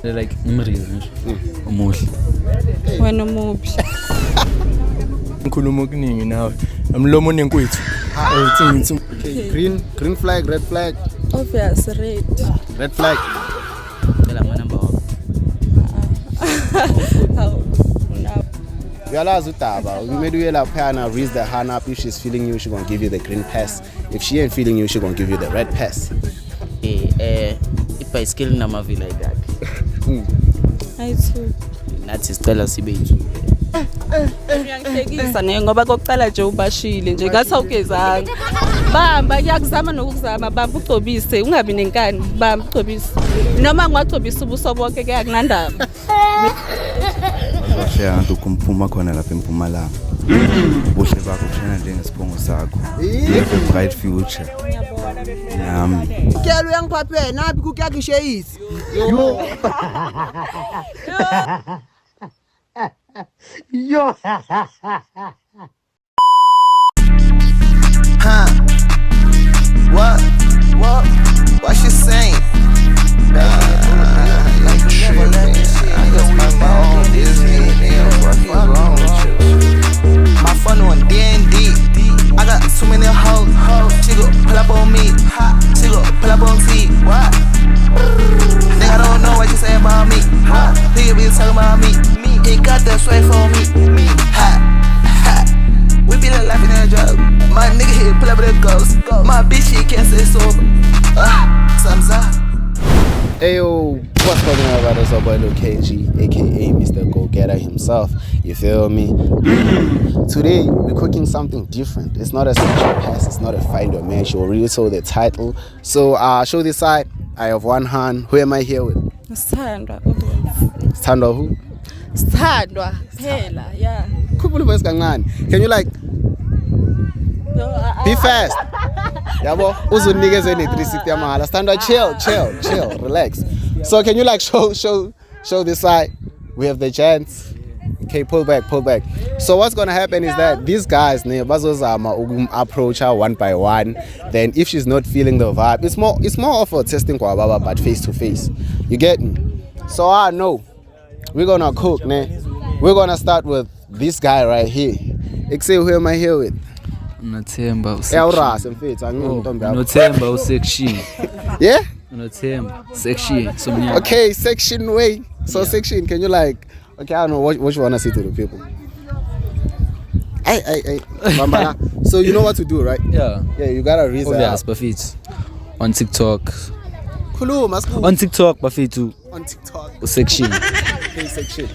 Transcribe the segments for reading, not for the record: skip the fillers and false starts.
Like ngimreason umuhle. Wena umubi. Ngikhuluma okuningi nawe. Amlomo nenkwethu. Okay, green flag, red flag. Obvious red. Red flag. Tell my number 1. Uyalazi udaba umele uyelaphana raise the hand up. If she's feeling you, she gonna give you the green pass. If she ain't feeling you, she gonna give you the red pass. Ibhayisikili namavila yakhe. Ayithu. Nathi sicela sibe yithu. Uyangihlekisa ne ngoba kokuqala nje ubashile nje ngathi awugezanga. Bamba yakuzama nokuzama bamba ugcobise ungabi nenkani bamba ugcobise. Noma ngwagcobisa ubuso bonke ke akunandaba. Kahle abantu kumphuma khona lapha eMpumalanga. Ubuhle bakho kushana njengesibongo sakho. Bright future. Yami. Kelo uyangiphaphela naphi kukuyakisheyisi. Yo. Yo. Huh? What she saying? Like tripping. I just mind my own business. What is wrong with you? My phone on D&D. I got too many hoes. She go pull up on me. She go pull up on T. What? Nigga don't know what you say about me. Nigga be talking about me. He got that sway for me. We be like laughing at a joke. My nigga here pull up with a ghost. My bitch he can't say sober. Thumbs up. Ayo, what's going on about us? Our boy Lil KG, aka Mr. Go Getter himself. You feel me? Today we're cooking something different. It's not a sexual pass. It's not a find or match. You already saw the title. So show this side. I have one hand. Who am I here with? Sithandwa. Sithandwa who? Sithandwa phela, yeah. Can you like be fast? Yabo, uzunikeze ne 360 yamahala. Sithandwa, chill, relax. So can you like show this side? We have the chance. Okay, pull back. So what's gonna happen is that these guys bazozama approach her one by one. Then if she's not feeling the vibe, it's more of a testing kwa baba, but face to face. You get me? So I know we're gonna cook, ne? We're gonna start with this guy right here. Who am I here with? Unothemba Unothemba usection. Yeah? Unothemba section somnyama. Okay, section way. So yeah. Section, can you like, okay, I don't know what you want to say to the people. Hey, Bambana. So you know what to do, right? Yeah, you gotta read that. Bafit on TikTok. Cool. On TikTok, Bafit too. On TikTok. Section. Okay, section.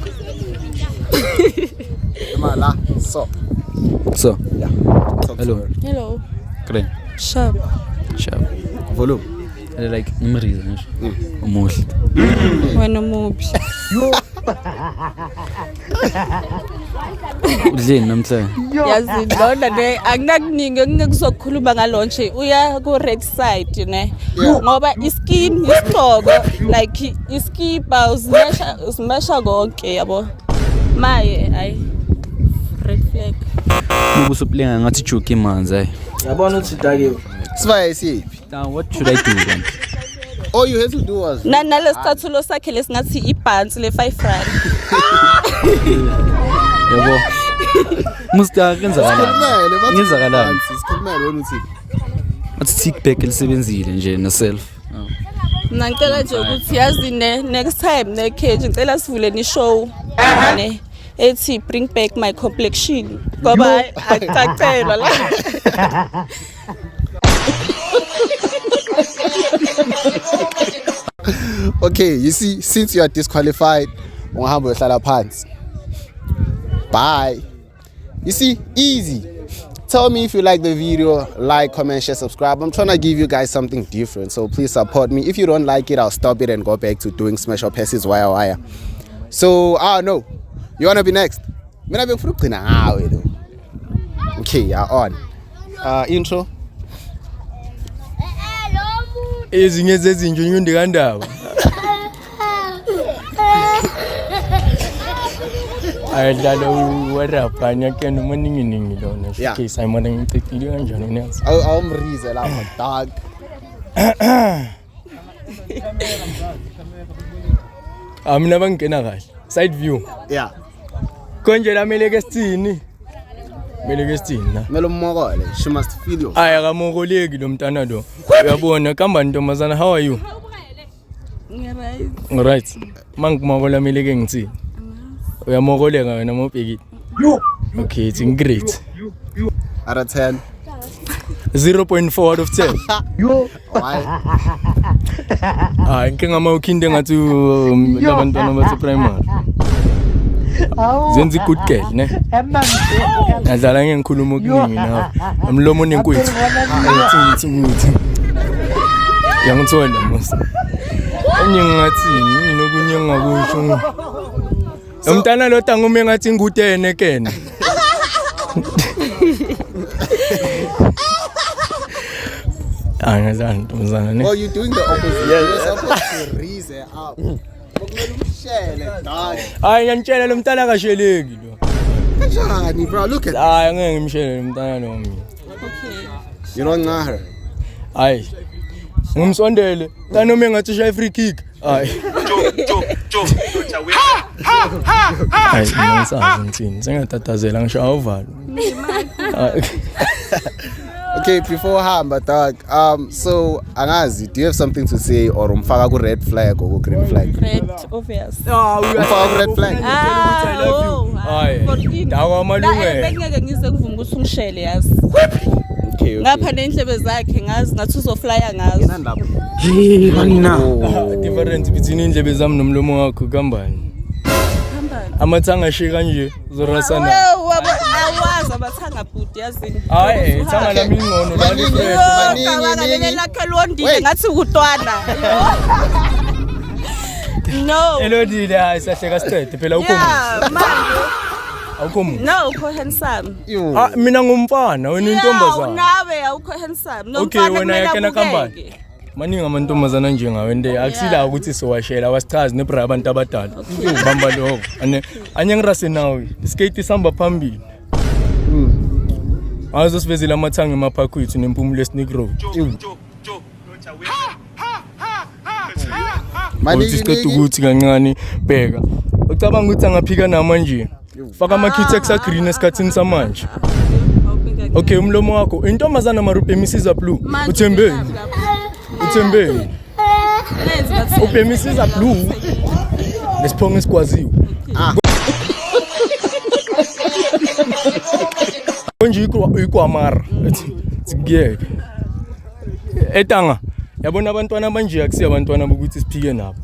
So. Yeah. Hello. Great. Sharp. Volume. Like ngimreason umuhle. Wena umubi. Udleni namhlanje. Yazi lona ne akunakuningi engikuzokhuluma ngalonje uya ku red side ne. Ngoba iskin isigqoko like iskipa uzimesha konke yabo. Maye ayi red flag. Ubusuplenga ngathi joke manzi ayi. Yabona uthi dakiwe. Sibaye siphi? Now what should I do then? All you have to do was nalesicathulo sakhe lesingathi ibhansi le 5 rand. Yabo. Musta kenzakalani? Ngenzakalani? Sikhulumele wena uthi. Athi tick back elisebenzile nje na self. Mina ngicela nje ukuthi yazi next time ne cage ngicela sivule ni show ne ethi bring back my complexion ngoba akucacelwa la. Okay, you see, since you are disqualified, ungahamba uyohlala phansi. Bye. You see, easy. Tell me if you like the video, like, comment, share, subscribe. I'm trying to give you guys something different, so please support me. If you don't like it, I'll stop it and go back to doing smash or passes wire. So, I don't know. You wanna be next? Okay, you're on. Intro. Ezinye zezinto ngiyondikandaba. Ayadlala uwarapanya kena maningi lona. Okay, Simon ngicicile kanjani next. Awumrize lapha dog. Mina bangena kahle. Side view. Yeah. Konje la mele ke sithini? Mele ke sithini na? Melo mmokole. She must feel you. Aya kamokoleki lo mntana lo. Uyabona kamba ntombazana, how are you? Right. Mangimokola mele ke ngithini? Uyamokoleka wena mobhekile. Okay, it's great. Out of 10. 0.4 out of 10. Why? Ngike ngamakhinde ngathi labantwana base primary. Zenza good girl ne. Nadlala ngengikhuluma okuningi nawe. Umlomo onenkwethu. Ngithi. Yangithola mos. Enye ngathini nginokunye ngakusho. Umntana lo tangume ngathi ngutene kene. Oh, you're doing the opposite. You're supposed to raise her up. Hayi ngiyantshela lo mntana kasheleki lo. Kanjani bro, look at Hayi ngeke ngimshele lo mntana lo mina. you don't know her. Hayi. Ngimsondele, tanome ngathi shaya free kick. Hayi. Hayi ngisazi ngithini, sengatatazela ngishaya uvalo. Okay, before hamba dog. So angazi, do you have something to say or umfaka ku red flag or ku green flag? Red, obvious. Umfaka ku red flag. Hayi. Dawa malungelo. Bengeke ngize ngivuma ukuthi ungishele yazi. Okay. Ngapha nendlebe zakhe ngazi ngathi uzoflya ngazo. Difference between indlebe zami nomlomo wakho kambani? Amathanga ashika nje uzorasana. Awazi abathanga bhuti yazini. Hayi, thanga lami ingcono lali fresh. Maningi lakhe londile ngathi ukutwana. No. Elodile hayi sahleka straight phela ukho. Yeah, manje. Awukho mu. No, ukho handsome. Mina ngumfana wena intombazana. Nawe awukho handsome. Okay, wena yakena kambani? Maningi amantombazana njengawe nde akusila ukuthi siwashela wasichazi nebra abantu abadala. Ubamba lokho. Anye ngirase nawe. Skate samba phambili. Azosivezela amathanga emaphakho ethu nempumulo esneak road. Maningi skate ukuthi kancane bheka. Ucabanga ukuthi angaphika namanje. Faka ama-Q-Tex green esikhathini samanje. Okay, umlomo wakho intombazana marupe Mrs. Blue. Uthembeni. Uthembeni. Upe Mrs. Blue. Lesiphongo esikwaziwe. Konje ikwamara. Sikiyeke. Etanga. Yabona abantwana abanje akusiya abantwana bokuthi siphike nabo.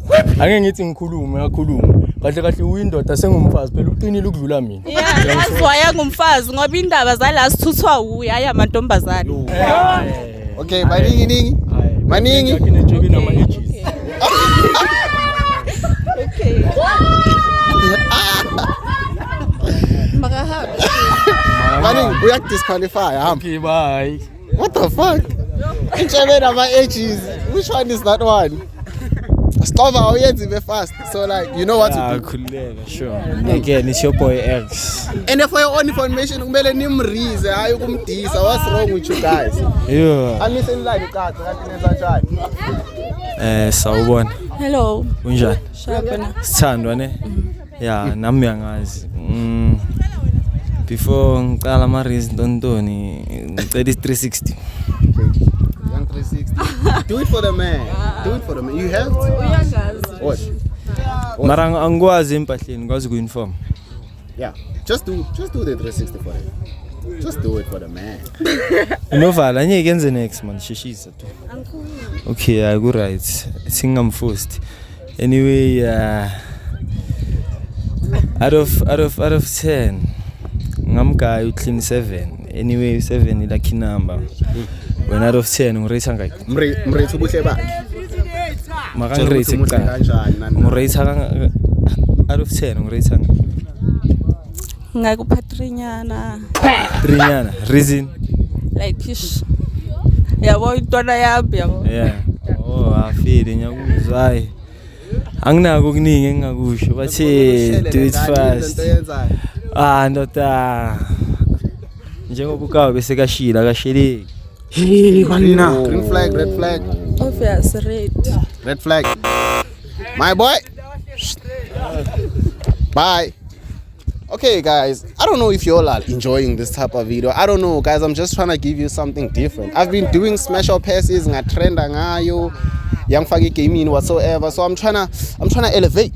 Angeke ngithi ngikhulume ngakhuluma. Kahle kahle uyindoda sengumfazi phela uqinile ukudlula mina. Yeah, asiwaya ngumfazi ngoba indaba zala sithuthwa uye hayi amantombazane. Okay, maningi. Maningi. Yakhe nama edges. Okay. Makahabi. Maningi uyak disqualify. Okay, bye. What the fuck? Inchebe nama edges. Which one is that one? Stop uyenzi be fast. So like you know what to do. Khuleka sure. Again it's your boy X. And for your own information kumele nimrize hayi kumdisa. What's wrong with you guys? Yeah. Anise live iqhaza kanti nenza njani? Sawubona. Hello. Unjani? Shabana. Sithandwa ne? Yeah, nami uyangazi. Before ngiqala ama race Ntontoni, ngicela 360. Young 360. Do it for the man. Do it for the man. You have to. What? Mara angikwazi empahleni, ngikwazi ku-inform. Yeah. Just do the 360 for him. Just do it for the man. Unovala angeke yenze next man, sheshisa tu. Okay, ku right. Singamforced. Anyway, out of 10 ngamgaya clean 7. Anyway 7 is lucky number. When out of 10 ngirate ngayikho. Mrate ubuhle bakhe. Maka ngirate kuqala. Ngirate out of 10 ngirate ngayikho. Ngakupha 3 nyana. 3 nyana. Reason? Like ish. Yabo intwana yami yabo. Yeah. Oh, afile nyakuzwa hayi. Anginako kuningi engakusho bathi do it fast. Ndoda. Njengoba ukawa bese kashila kasheleki. Green flag, red flag. Obvious red. Red flag. My boy. Bye. Okay, guys, I don't know if you all are enjoying this type of video. I don't know, guys. I'm just trying to give you something different. I've been doing smash out passes, trend ngayo, young fagi gaming whatsoever. So I'm trying to elevate.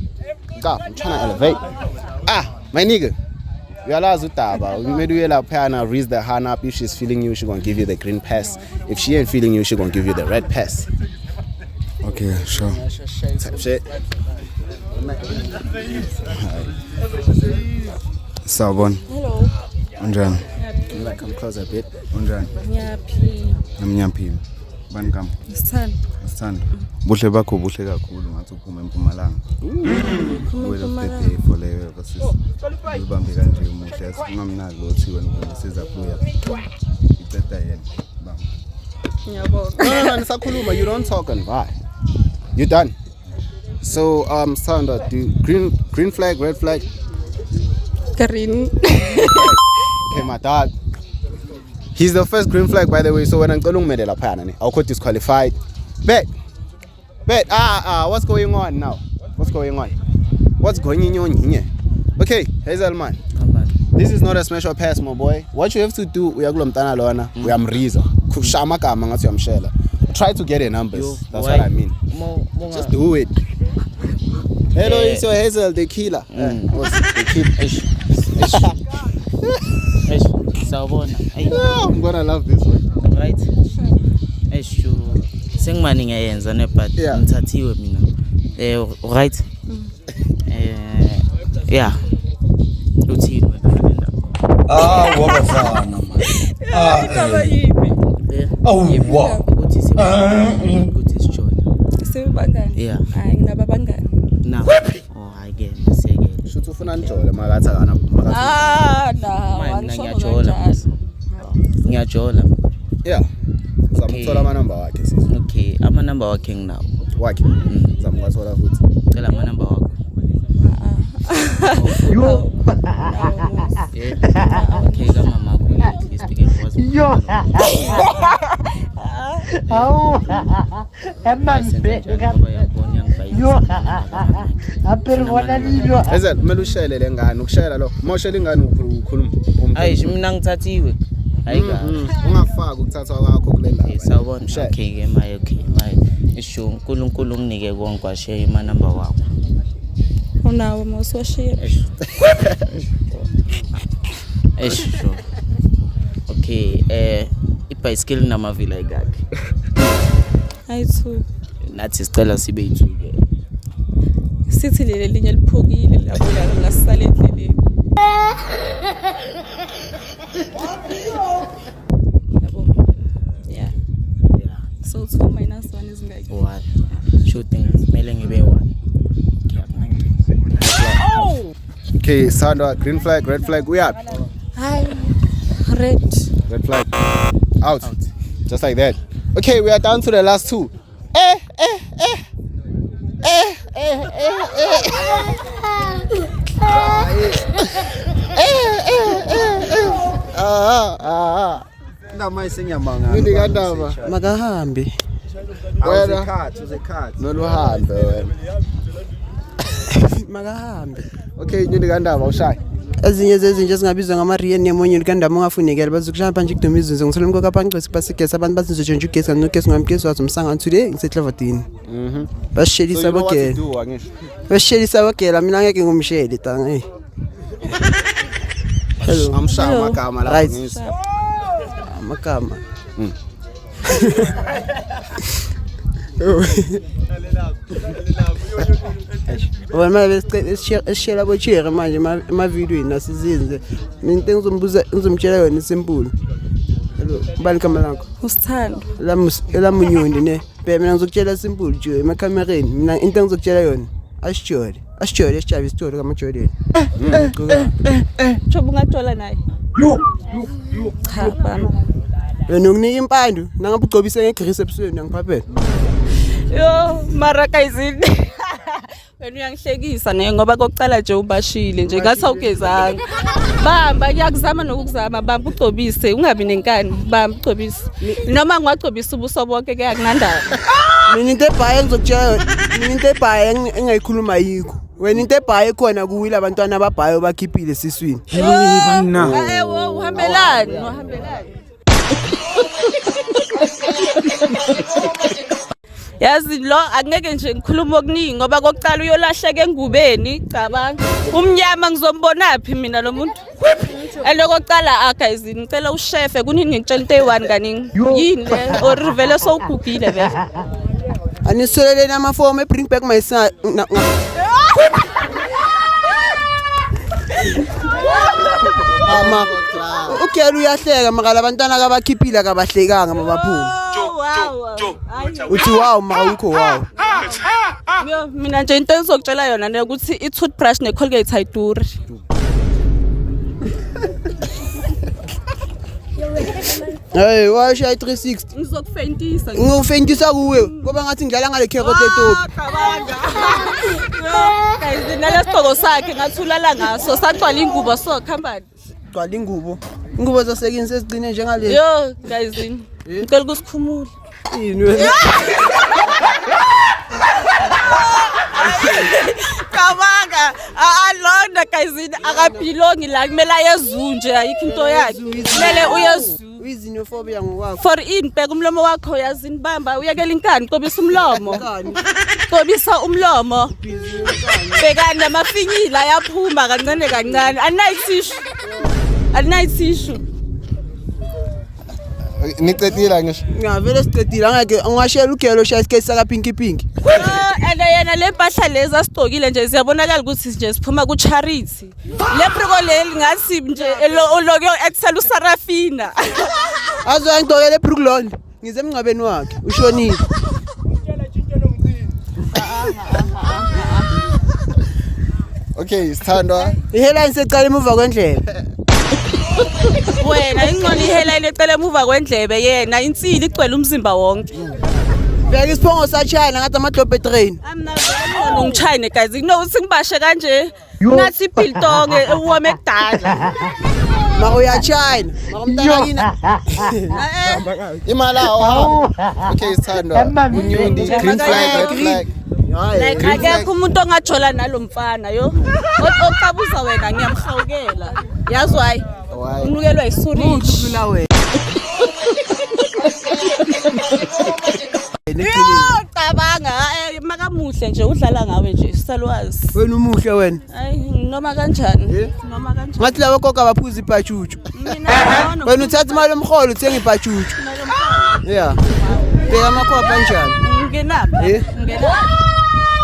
God, I'm trying to elevate. My nigga. You realize utaba. Maybe you raise the hand up. If she's feeling you, she's gonna give you the green pass. If she ain't feeling you, she's gonna give you the red pass. Okay, sure. Type shit. Sawubona. Hello. Unjani? Can you come closer a bit? Unjani? Ngiyaphila. Namnyaphila. Bani kama? Sithanda. Sithanda. Buhle bakho buhle kakhulu ngathi uphuma eMpumalanga. Well of the day for lewe versus. Ubambe kanje umuhle asingamnali lo thiwe ngisiza kuya. Iceda yena. Bam. Ngiyabonga. No, nisakhuluma. You don't talk and bye. You done. So, Sandra, do green flag, red flag? Green. Okay, my dog. He's the first green flag, by the way. So when I'm going to I'll quote disqualified. Bet. What's going on now? What's going on here? Okay, Hazelman. This is not a smash or pass, my boy. What you have to do, we are Lona, we are Mriza. Try to get your numbers. That's what I mean. Just do it. Hello, it's your Hazel, the killer. What's the killer? Sawubona. I'm gonna love this one. Right? Esho. Sengimani ngiyayenza ne but ngithathiwe mina. Right? Yeah. Uthini wena? Wabafana man. Indaba yipi? Wow. Ukuthi sijona. Sibangani? Yeah. Hayi nginababangani. Now. Oh, I get it. Should ufuna njole makatha kana Ngiyajola. Yeah. Zamthola ama number wakhe sisi. Okay, ama number wakhe nginawo. Wakhe. Zamkwathola futhi. Cela ama number wakho. Yo. Okay, kama mama akho at least because Yo. Awu. Emanzi. Yo. Aperibona lilo. Hazel, kumele ushayele lengane, ukushayela lo. Moshela ingane ukhuluma. Hayi, mina ngithathiwe. Hayi ka. Ungafaka ukuthathwa kwakho kulela. Sawubona. Okay ke maye okay. Isho uNkulunkulu unginike konke kwashiya ima number wakho. Unawo mawusoshiya. Esho. Okay, ibhayisikili namavila ayikakhe. Ayi2. Nathi sicela sibe yi2 ke. Sithi leli linye liphukile lapho la ngasale endleleni. Yeah. So 2 minus 1 is like 1. Shooting kumele ngibe 1. Okay, Sandra, green flag, red flag, uyaphi? hi red. Red flag. Out. Just like that. Okay, we are down to the last 2. Makahambe. Wena noluhambe wena. Makahambe. Okay, nyini kandaba ushaye. Ezinye zezinto ezingabizwa ngama-rien nemonyo likandaba ungafunekela bazokushaya nje kuduma izinto ngithole umkoko apha ngixesiphasigesi abantu bazinzotshontsha ugesi kanogesi ngamgesi wazo umsangano today ngiseClaverdini. Basishelisa bogela. Basishelisa bogela mina ngeke ngumsheli tanga hey. Hello. Amshaya amagama la ngisi. Amagama. Wena besishela bochire manje emavidweni nasizinze. Mina into ngizomtshela yona simple. Hello, bani kama lakho? Usithando. Elamunyundi ne. Phela mina ngizokutshela simple nje emakamereni. Mina into engizokutshela yona asijole. Asijole esijabe isitolo kama Jordan. Choba ungajola naye. Cha bana. Wena unginika impandu nangabe ugcobise ngegrisi ebusweni angiphaphela. Yo maraka izini. Wena uyangihlekisa ne ngoba kokucala nje ubashile nje ngathi awugezanga. Bamba ngiyakuzama nokuzama bamba ugcobise ungabi nenkani bamba ugcobise. Noma ngwagcobisa ubuso bonke ke akunandaba. Mina into ebhaye ngizokutshela yona. Mina into ebhaye engayikhuluma yikho. wena into ebhaye khona kuwile abantwana ababhayo bakhiphile siswini Wo uhambelani Yazi lo angeke nje ngikhuluma okuningi ngoba kokuqala uyolahleka engubeni cabanga umnyama ngizombona phi mina lo muntu Elokocala guys ngicela ushefe kunini ngitshela into eyi1 kaningi yini le or vele sowugugile vele anisoleleni amafomu bring back my son Mama ukela uyahleka makala abantwana abakhiphile akabahlekanga mabaphuma uthi wow mawukho wow mina nje into engizokutshela yona ne ukuthi i-toothbrush ne-Colgate ayiduri Hey washa i360 ngizokufentisa ngofentisa kuwe ngoba ngathi ngidlala ngale carrot etopi guys nalesitoko sakhe ngathulala ngaso sagcwala ingubo so khambani gcwala ingubo zasekini sezigcine njengalezi yo guys ngicela ukusikhumula yini wena Kabanga alona guys akabhilongi la kumele ayezunje ayikho into yakhe kumele uyizinophobia ngokwakho for in bheka umlomo wakho yazini bamba uyakela inkani qobisa umlomo qobisa umlomo bheka namafinyila yaphuma kancane kancane anayi tissue Nicedile ngisho. Ngavele sicedile angeke ungashela ugelo shaya isikesi saka Pinky Pink. And yena le mpahla lezi asigqokile nje siyabonakala ukuthi nje siphuma ku charity. Le briko leli ngathi nje lokho excel uSarafina. Azo ngigqokele le briko lona ngize emngcwabeni wakhe ushonile. Okay, Sithandwa. Iheadline secala emuva kwendlela. Wena ingqondo iheadline ecela emuva kwendlebe yena insili igcwele umzimba wonke. Bheka isiphongo saChina ngathi amadlobe train. Amna ngichina guys no uthi ngibashe kanje ngathi Biltong ewome kudala. Mako ya China, mako mntakakina. Imala oha. Okay, Sithandwa. Unyundi green flag, red flag. Like akekho umuntu ongajola nalomfana yo. Okabuza wena ngiyamhawukela. Yazi why? Unukelwa isurich. Yo cabanga makamuhle nje udlala ngawe nje salwazi. Wena umuhle wena. Hayi noma kanjani? Noma kanjani? Ngathi lawo gogo abaphuza ibhajuju. Mina wena uthatha imali omkholo uthenga ibhajuju. Yeah. Bheka amakhopha kanjani? Ngenaphi? Ngenaphi?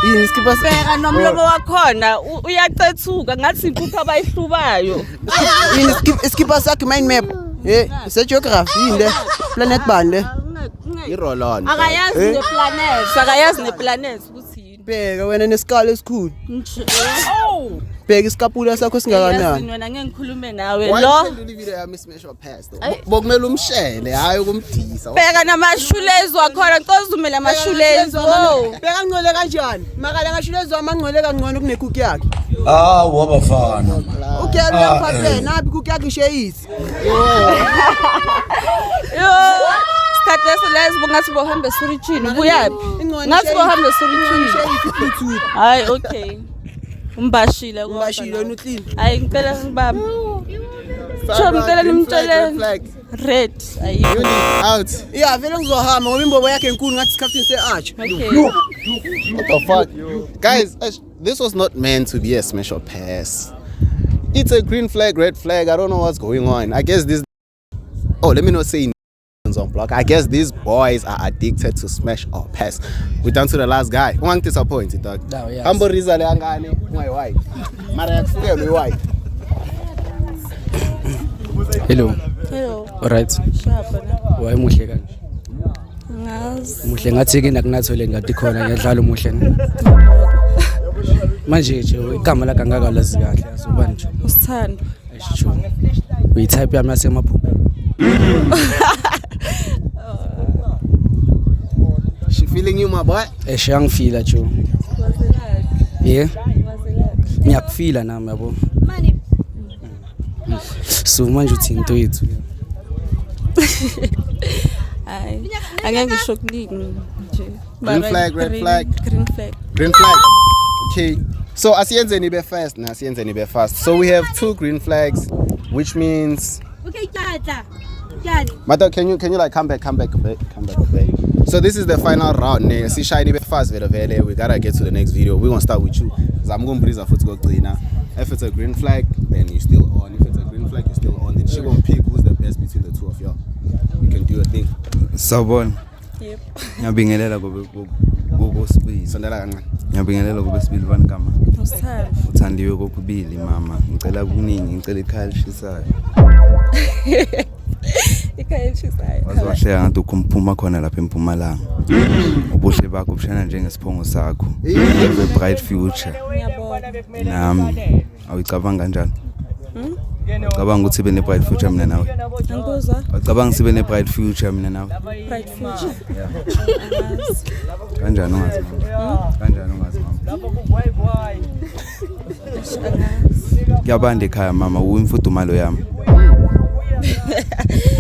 Yini skipha bheka nomlomo wakhona uyacethuka ngathi impupho abayihlubayo. Yini skipha sakhe mind map. Se geography yini le? Planet bani le? iRolon. Akayazi neplanet, akayazi neplanet ukuthi yini. Bheka wena nesikalo esikhulu. Bheka isikapula sakho singakanani. Wena ngeke ngikhulume nawe Why lo. you leave it Miss past? Bokumela umshele hayi ukumdisa. Bheka namashulezi wakhona ngicozumela amashulezi. Bheka ngcole kanjani? Makala ngashulezi amangcole kangcono kunekuki yakhe. Wabafana. Ukuyala uyaphathela nabi kuki yakhe isheyisi. Yo. Sikhathi lezi bungathi bohambe Surichini buyapi? Ngathi bohambe Surichini. Hayi okay. Umbashile wena uclean. Hayi ngicela ngibambe. So ngicela nimtshele red ayiyo. Out. Yeah, vele ngizohamba ngoba imbobo yakhe enkulu ngathi captain se-arch. Okay. What the fuck? Guys, this was not meant to be a smash or pass. It's a green flag, red flag. I don't know what's going on. I guess this. Oh, let me not say on block. I guess these boys are addicted to smash or pass. We're down to the last guy. One disappointed, dog. Humble Rizal angane, my wife. Mara still my wife. Hello. Hello. Alright. Why muhle kanje? Ngazi. Muhle ngathi ke nakunathole ngathi khona ngiyadlala umuhle. Manje nje igama lakhe angakalazi kahle azoba nje. Usithando. Ayisho. Uyitype yami yasemaphupho. She feeling you, my boy? Ngiyangifila Joe. Yeah. Ngiyakufila nami yabo. Mani. So manje uthi into yethu. Hayi. Angeke ngisho okuningi nje. Green flag, red flag. Green flag. Green flag. Okay. So asienzeni be fast, na asienzeni be fast. So we have 2 green flags, which means. Okay, Mata, can you like come back a bit. So this is the final round. Ne, si shiny be fast vele. We gotta get to the next video. We're gonna start with you. Cause I'm gonna breeze a foot go cleaner. If it's a green flag, then you're still on. If it's a green flag, you're still on. Then she gonna pick who's the best between the two of y'all. You can do a thing. Sawubona. Yep. Ngiyabingelela kokosibili. Sondela kancane. Ngiyabingelela kokosibili banigama. Usithanda. Uthandiwe kokubili mama. Ngicela kuningi, ngicela ikhaya lishisayo. Ikhaya lishisayo. Wazohleka ngathi ukumphuma khona lapha eMpumalanga. Ubuhle bakho bushana njengesiphongo sakho. Have a bright future. Ngiyabona. Nami awucabanga kanjani? Cabanga ukuthi bene bright future mina nawe. Angikuzwa. Cabanga sibe ne bright future mina nawe. Bright future. Kanjani ungazi mama? Kanjani ungazi mama? Ngiyabanda ekhaya mama, uyimfudumalo yami.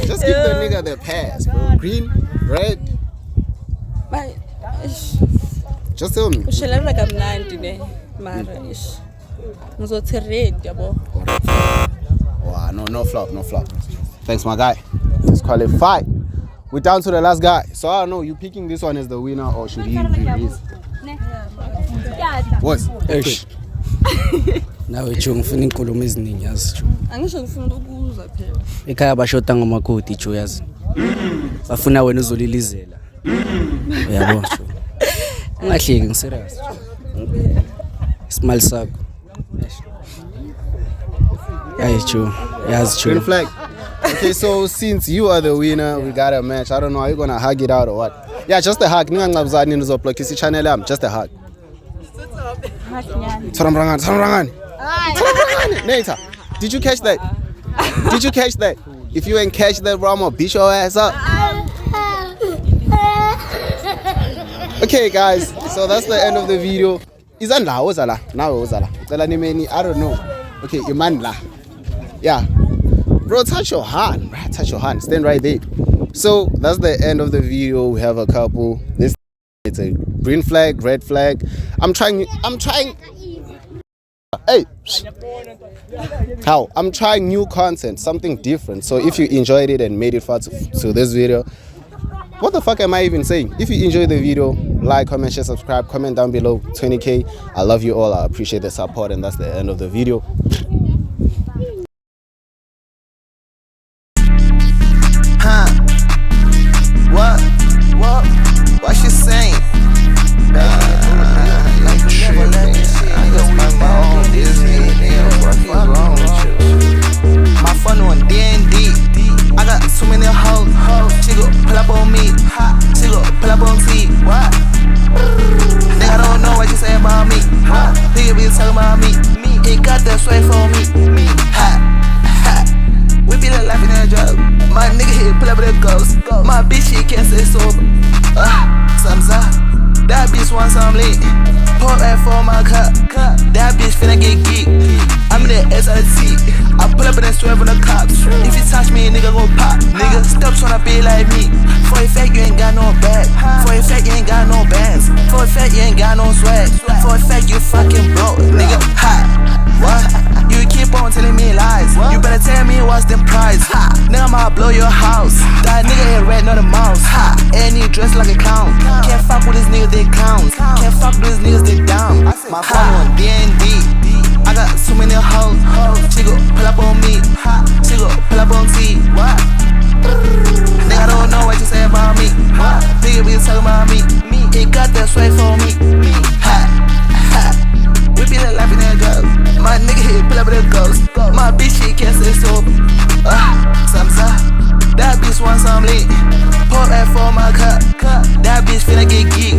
Just give the nigga the pass, bro. Green, red. Bye. Just tell me. Ushelana kamnandi ne mara ish. Ngizothi red yabo. Wow, no flop. Thanks, my guy. Disqualified. We're down to the last guy. So I don't know, you picking this one as the winner or should he be his? What? Eish. Nawe jo ngifuna inkulumo eziningi yazi jo. Angisho ngifuna ukuzwa phela. Ekhaya bashota ngamakhodi jo yazi. Bafuna wena uzolilizela. Uyabo jo. Ungahleki ngiserious. Smile sakho. Hey jo, yazi jo. Green flag. Okay, so since you are the winner, we got a match. I don't know, are you gonna hug it out or what? Yeah, just a hug. Ningangabzani nizoblockisa channel yami, just a hug. Tsaramrangani. Nata, did you catch that? If you ain't catch that, bro, I'm gonna beat your ass up. Okay, guys, so that's the end of the video. Izandla ozala, nawe ozala. Cela nimeni, I don't know. Okay, imandla. Yeah. Bro, touch your hand. Stand right there. So that's the end of the video. We have a couple. This it's a green flag, red flag. I'm trying. Hey, how? I'm trying new content, something different. So if you enjoyed it and made it far to this video, what the fuck am I even saying? If you enjoyed the video, like, comment, share, subscribe, comment down below. 20K. I love you all. I appreciate the support, and that's the end of the video. What she saying? Like never let me see. I just mind my own business. What is wrong with you? My phone on D&D. I got too many hoes. She go pull up on me. She go pull up on T. What? Nigga don't know what you say about me. Nigga be talking about me. He got that sway for me. We be like laughing at a joke. My nigga here pull up with a ghost. My bitch she can't say sober. Thumbs up. That bitch want some lit. Pour that for my cup. That bitch finna get geek. I'm in the SRT. I pull up and then swerve on the cops. If you touch me, nigga gon' pop. Nigga, stop tryna be like me. For a fact, you ain't got no bag. For a fact, you ain't got no bands. For a fact, you ain't got no swag. For a fact, you fucking broke. Nigga, hot. What? You keep on telling me lies. You better tell me what's the price. Nigga, I'ma blow your house. That nigga ain't red, not a mouse. And he dressed like a clown. Can't fuck with these niggas, they clowns. Can't fuck with these niggas, they down. My phone on D&D. I got too many hoes. She go pull up on me. She go pull up on T. What? Nigga don't know what you say about me. Nigga be talking about me. He got that sway for me. We be like laughing at girls. My nigga here pull up with a ghost. My bitch she can't say sober. Thumbs up. That bitch want some lit. Pour that for my cup. That bitch finna get geek.